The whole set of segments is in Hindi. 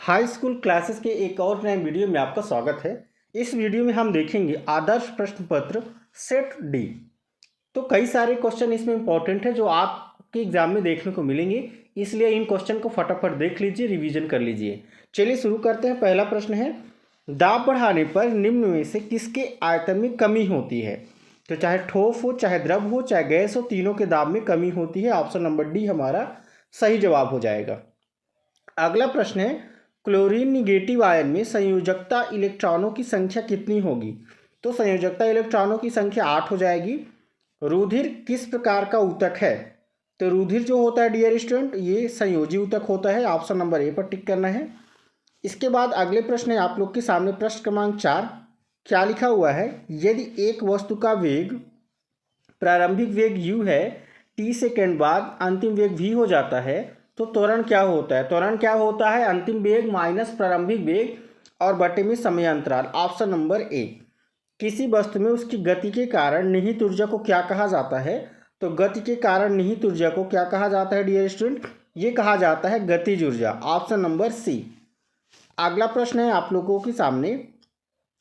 हाई स्कूल क्लासेस के एक और नए वीडियो में आपका स्वागत है। इस वीडियो में हम देखेंगे आदर्श प्रश्न पत्र सेट डी। तो कई सारे क्वेश्चन इसमें इंपॉर्टेंट है जो आपके एग्जाम में देखने को मिलेंगे, इसलिए इन क्वेश्चन को फटाफट देख लीजिए, रिवीजन कर लीजिए। चलिए शुरू करते हैं। पहला प्रश्न है, दाब बढ़ाने पर निम्न में से किसके आयतन में कमी होती है? तो चाहे ठोस हो, चाहे द्रव हो, चाहे गैस हो, तीनों के दाब में कमी होती है। ऑप्शन नंबर डी हमारा सही जवाब हो जाएगा। अगला प्रश्न है, क्लोरीन निगेटिव आयन में संयोजकता इलेक्ट्रॉनों की संख्या कितनी होगी? तो संयोजकता इलेक्ट्रॉनों की संख्या 8 हो जाएगी। रुधिर किस प्रकार का ऊतक है? तो रुधिर जो होता है डियर स्टूडेंट, ये संयोजी ऊतक होता है। ऑप्शन नंबर ए पर टिक करना है। इसके बाद अगले प्रश्न है आप लोग के सामने, प्रश्न क्रमांक 4। क्या लिखा हुआ है? यदि एक वस्तु का वेग प्रारंभिक वेग u है, t सेकेंड बाद अंतिम वेग v हो जाता है, तो त्वरण क्या होता है? त्वरण क्या होता है? अंतिम वेग माइनस प्रारंभिक वेग और बटे में समय अंतराल। Option number A. किसी वस्तु में उसकी गति के कारण निहित ऊर्जा को क्या कहा जाता है? तो गति के कारण निहित ऊर्जा को क्या कहा जाता है डियर स्टूडेंट? ये कहा जाता है गतिज ऊर्जा। Option number C. अगला प्रश्न है आप लोगों के सामने,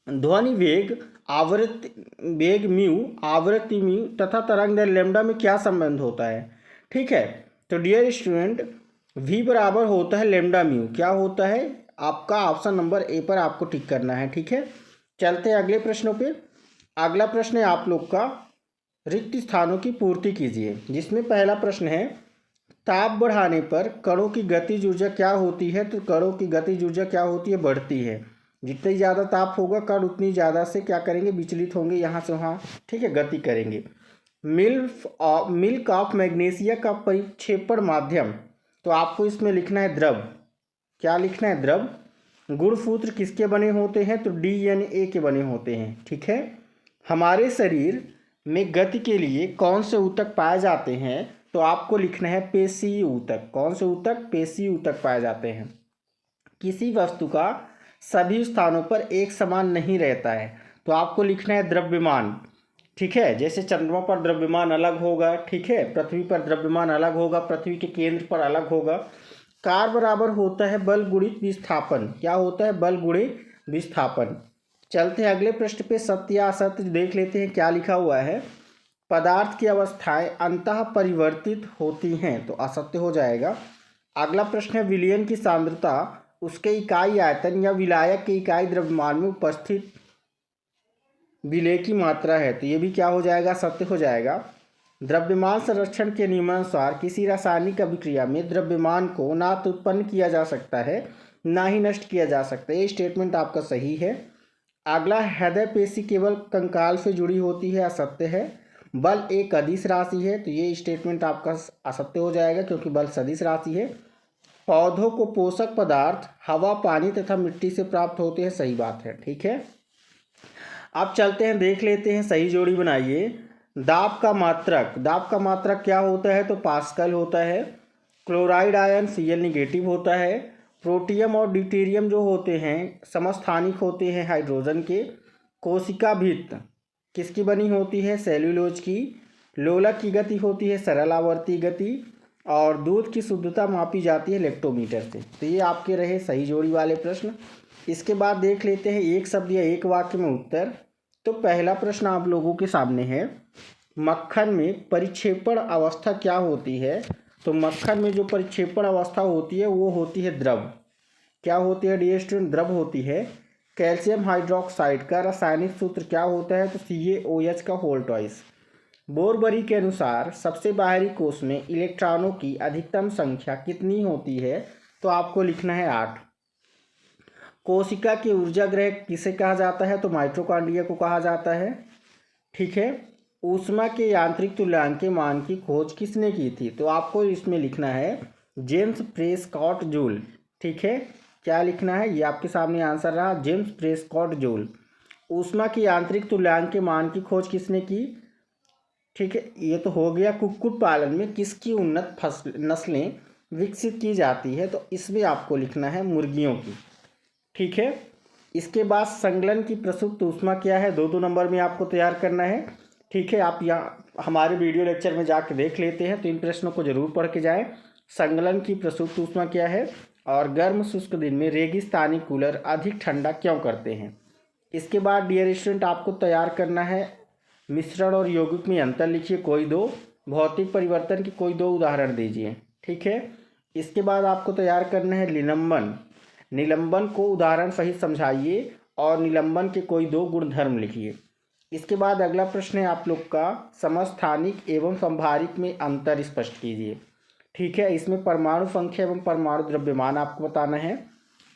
ध्वनि वेग आवृत्ति वेग म्यू, आवृत्ति म्यू तथा तरंग दैर्घ्य लैम्डा में क्या संबंध होता है? ठीक है, तो डियर स्टूडेंट v बराबर होता है लैम्डा म्यू। क्या होता है आपका? ऑप्शन नंबर ए पर आपको टिक करना है। ठीक है, चलते हैं अगले प्रश्नों पे। अगला प्रश्न है आप लोग का, रिक्त स्थानों की पूर्ति कीजिए, जिसमें पहला प्रश्न है, ताप बढ़ाने पर कणों की गतिज ऊर्जा क्या होती है? तो कणों की गतिज ऊर्जा क्या होती है? बढ़ती है। जितनी ज़्यादा ताप होगा कण उतनी ज़्यादा से क्या करेंगे? विचलित होंगे यहाँ से वहाँ। ठीक है, गति करेंगे। मिल्क ऑफ मैग्नीशिया का परिक्षेपण माध्यम, तो आपको इसमें लिखना है द्रव। क्या लिखना है? द्रव। गुणसूत्र किसके बने होते हैं? तो DNA के बने होते हैं। ठीक है, हमारे शरीर में गति के लिए कौन से ऊतक पाए जाते हैं? तो आपको लिखना है पेशीय ऊतक। कौन से ऊतक? पेशीय ऊतक पाए जाते हैं। किसी वस्तु का सभी स्थानों पर एक समान नहीं रहता है, तो आपको लिखना है द्रव्यमान। ठीक है, जैसे चंद्रमा पर द्रव्यमान अलग होगा, ठीक है, पृथ्वी पर द्रव्यमान अलग होगा, पृथ्वी के केंद्र पर अलग होगा। कार बराबर होता है बल गुणित विस्थापन। क्या होता है? बल गुणित विस्थापन। चलते हैं अगले प्रश्न पे, सत्य या असत्य देख लेते हैं। क्या लिखा हुआ है? पदार्थ की अवस्थाएं अंतः परिवर्तित होती हैं, तो असत्य हो जाएगा। अगला प्रश्न है, विलयन की सांद्रता उसके इकाई आयतन या विलायक के इकाई द्रव्यमान में उपस्थित विलय की मात्रा है, तो ये भी क्या हो जाएगा? सत्य हो जाएगा। द्रव्यमान संरक्षण के नियमानुसार किसी रासायनिक अभिक्रिया में द्रव्यमान को ना तो उत्पन्न किया जा सकता है ना ही नष्ट किया जा सकता है। ये स्टेटमेंट आपका सही है। अगला, हृदय पेशी केवल कंकाल से जुड़ी होती है, असत्य है। बल एक अदिश राशि है, तो ये स्टेटमेंट आपका असत्य हो जाएगा क्योंकि बल सदिश राशि है। पौधों को पोषक पदार्थ हवा, पानी तथा मिट्टी से प्राप्त होते हैं, सही बात है। ठीक है, अब चलते हैं, देख लेते हैं, सही जोड़ी बनाइए। दाब का मात्रक क्या होता है? तो पास्कल होता है। क्लोराइड आयन Cl निगेटिव होता है। प्रोटियम और ड्यूटेरियम जो होते हैं समस्थानिक होते हैं हाइड्रोजन के। कोशिका भित्त किसकी बनी होती है? सेल्यूलोज की। लोलक की गति होती है सरल आवर्ती गति, और दूध की शुद्धता मापी जाती है लेक्टोमीटर से। तो ये आपके रहे सही जोड़ी वाले प्रश्न। इसके बाद देख लेते हैं एक शब्द या एक वाक्य में उत्तर। तो पहला प्रश्न आप लोगों के सामने है, मक्खन में परिक्षेपण अवस्था क्या होती है? तो मक्खन में जो परिक्षेपण अवस्था होती है वो होती है द्रव। क्या होती है डियर स्टूडेंट? द्रव होती है। कैल्शियम हाइड्रोक्साइड का रासायनिक सूत्र क्या होता है? तो CaOH का होल ट्वाइस। बोरबरी के अनुसार सबसे बाहरी कोश में इलेक्ट्रॉनों की अधिकतम संख्या कितनी होती है? तो आपको लिखना है 8। कोशिका की ऊर्जा ग्रह किसे कहा जाता है? तो माइटोकॉन्ड्रिया को कहा जाता है। ठीक है, ऊष्मा के यांत्रिक तुल्यांक के मान की खोज किसने की थी? तो आपको इसमें लिखना है जेम्स प्रेस्कॉट जूल। ठीक है, क्या लिखना है? ये आपके सामने आंसर रहा, जेम्स प्रेस्कॉट जूल। ऊष्मा की यांत्रिक तुल्यांक के मान की खोज किसने की? ठीक है, ये तो हो गया। कुक्कुट पालन में किसकी उन्नत नस्लें विकसित की जाती है? तो इसमें आपको लिखना है मुर्गियों की। ठीक है, इसके बाद संगलन की प्रसुप्त ऊष्मा क्या है? 2 नंबर में आपको तैयार करना है। ठीक है, आप यहाँ हमारे वीडियो लेक्चर में जाकर देख लेते हैं, तो इन प्रश्नों को जरूर पढ़ के जाएं। संगलन की प्रसुप्त ऊष्मा क्या है? और गर्म शुष्क दिन में रेगिस्तानी कूलर अधिक ठंडा क्यों करते हैं। इसके बाद डियर स्टूडेंट आपको तैयार करना है मिश्रण और यौगिक में अंतर लिखिए कोई दो, भौतिक परिवर्तन के कोई दो उदाहरण दीजिए। ठीक है। इसके बाद आपको तैयार करना है निलंबन, निलंबन को उदाहरण सहित समझाइए और निलंबन के कोई दो गुणधर्म लिखिए। इसके बाद अगला प्रश्न है आप लोग का समस्थानिक एवं संभारिक में अंतर स्पष्ट कीजिए। ठीक है। इसमें परमाणु संख्या एवं परमाणु द्रव्यमान आपको बताना है।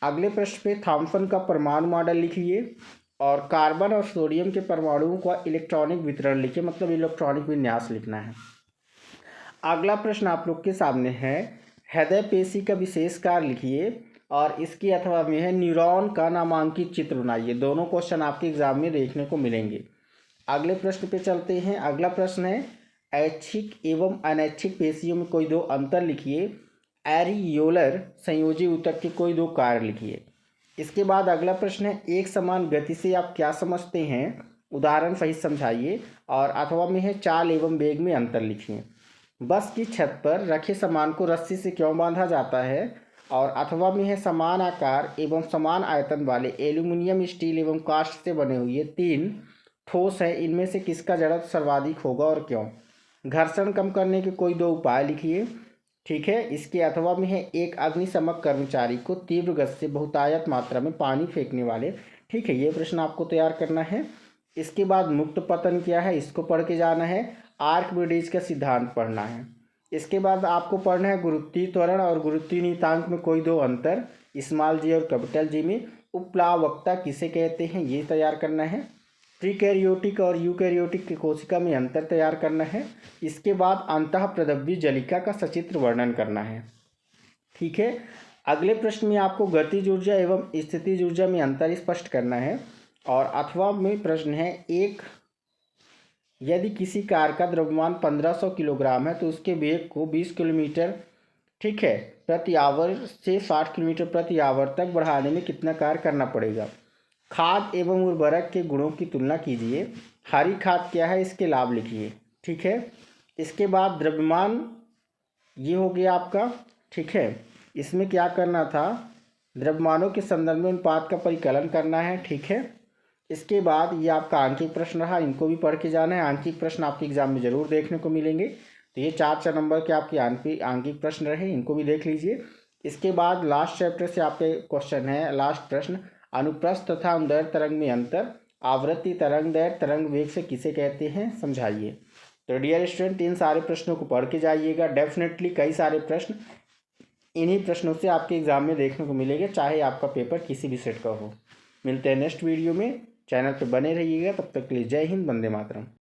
अगले प्रश्न पे थॉम्सन का परमाणु मॉडल लिखिए और कार्बन और सोडियम के परमाणुओं का इलेक्ट्रॉनिक वितरण लिखिए, मतलब इलेक्ट्रॉनिक विन्यास लिखना है। अगला प्रश्न आप लोग के सामने है हृदय पेशी का विशेष कार्य लिखिए और इसकी अथवा में है न्यूरॉन का नामांकित चित्र बनाइए। दोनों क्वेश्चन आपके एग्जाम में देखने को मिलेंगे। अगले प्रश्न पे चलते हैं। अगला प्रश्न है ऐच्छिक एवं अनैच्छिक पेशियों में कोई दो अंतर लिखिए। एरियोलर संयोजी ऊतक के कोई दो कार्य लिखिए। इसके बाद अगला प्रश्न है एक समान गति से आप क्या समझते हैं, उदाहरण सहित समझाइए और अथवा में है चाल एवं वेग में अंतर लिखिए। बस की छत पर रखे सामान को रस्सी से क्यों बांधा जाता है और अथवा में है समान आकार एवं समान आयतन वाले एल्यूमिनियम, स्टील एवं काष्ठ से बने हुए तीन ठोस हैं, इनमें से किसका जड़त्व सर्वाधिक होगा और क्यों। घर्षण कम करने के कोई दो उपाय लिखिए। ठीक है। इसके अथवा में है एक अग्निशमक कर्मचारी को तीव्र गति से बहुतायत मात्रा में पानी फेंकने वाले। ठीक है, ये प्रश्न आपको तैयार करना है। इसके बाद मुक्त पतन क्या है, इसको पढ़ के जाना है। आर्किमिडीज का सिद्धांत पढ़ना है। इसके बाद आपको पढ़ना है गुरुत्वीय त्वरण और गुरुत्वीय नियतांक में कोई दो अंतर, स्मॉल जी और कैपिटल जी में। उपप्लावकता किसे कहते हैं, ये तैयार करना है। प्रीकैरियोटिक और यूकैरियोटिक की कोशिका में अंतर तैयार करना है। इसके बाद अंतः प्रदब्धी जलिका का सचित्र वर्णन करना है। ठीक है। अगले प्रश्न में आपको गतिज ऊर्जा एवं स्थितिज ऊर्जा में अंतर स्पष्ट करना है और अथवा में प्रश्न है एक यदि किसी कार का द्रव्यमान 1500 किलोग्राम है तो उसके वेग को 20 किलोमीटर ठीक है प्रति आवर से 60 किलोमीटर प्रति आवर तक बढ़ाने में कितना कार्य करना पड़ेगा। खाद एवं उर्वरक के गुणों की तुलना कीजिए। हरी खाद क्या है, इसके लाभ लिखिए। ठीक है। इसके बाद द्रव्यमान ये हो गया आपका। ठीक है। इसमें क्या करना था, द्रव्यमानों के संदर्भ में अनुपात का परिकलन करना है। ठीक है। इसके बाद ये आपका आंकिक प्रश्न रहा, इनको भी पढ़ के जाना है। आंकिक प्रश्न आपके एग्जाम में जरूर देखने को मिलेंगे, तो ये 4 नंबर के आपके आंकिक प्रश्न रहे, इनको भी देख लीजिए। इसके बाद लास्ट चैप्टर से आपके क्वेश्चन है, लास्ट प्रश्न अनुप्रस्थ तथा अनुदैर्घ्य तरंग में अंतर, आवृत्ति तरंग दैर्घ्य तरंग वेग से किसे कहते हैं, समझाइए। तो डियर स्टूडेंट इन सारे प्रश्नों को पढ़ के जाइएगा। डेफिनेटली कई सारे प्रश्न इन्हीं प्रश्नों से आपके एग्जाम में देखने को मिलेंगे, चाहे आपका पेपर किसी भी सेट का हो। मिलते हैं नेक्स्ट वीडियो में, चैनल पर बने रहिएगा। तब तक के लिए जय हिंद, वंदे मातरम।